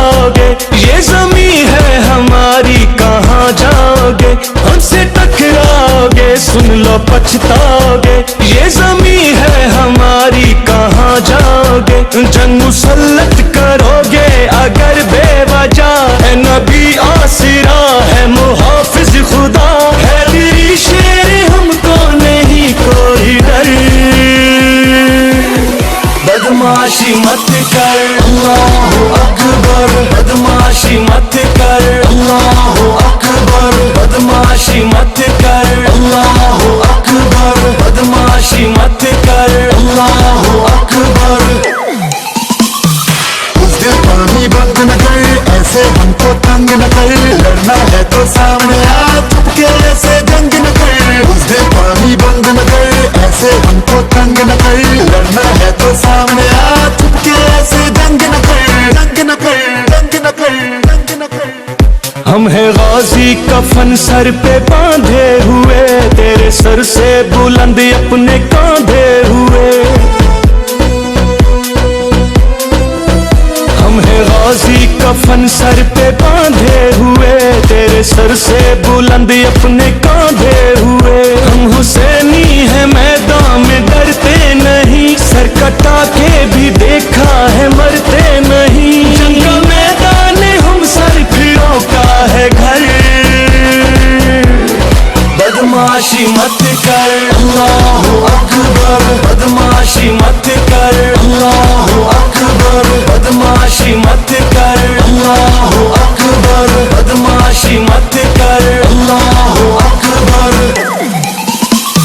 पछताओगे, ये ज़मीं है हमारी कहाँ जाओगे, हमसे टकराओगे सुन लो पछताओगे, ये ज़मीं है हमारी कहाँ जाओगे, जंग मुसल्लत करोगे अगर बेवजह, है नबी आसिरा है मुहाफिज खुदा, है तेरी शेर हमको नहीं कोई डर। बदमाशी मत कर अल्लाहु अकबर, बदमाशी मत कर अल्लाहु अकबर, बदमाशी मत कर अल्लाहु अकबर, बदमाशी मत कर अल्लाहु अकबर। उस दिल पानी बंद न कर, ऐसे हमको तंग न कर, लड़ना है तो सामने आ, चुपके ऐसे जंग न कर। उस दिल पानी बंद न कर, ऐसे हमको तंग न कर, लड़ना है तो सामने आ, चुपके ऐसे जंग न कर, जंग न कर, जंग न कर, जंग न कर। हम है गाजी कफन सर पे बांधे हुए, तेरे सर से बुलंद अपने कांधे हुए। हम है गाजी कफन सर पे बांधे हुए, तेरे सर से बुलंद अपने कांधे हुए। हम हुसैनी है मैदान में डरते नहीं, सर कटा के भी देखा है मरते नहीं। जंग का मैदान हम सर फिरों का है घर। बदमाशी मत कर अल्लाहु अकबर, बदमाशी मत कर अल्लाहु अकबर,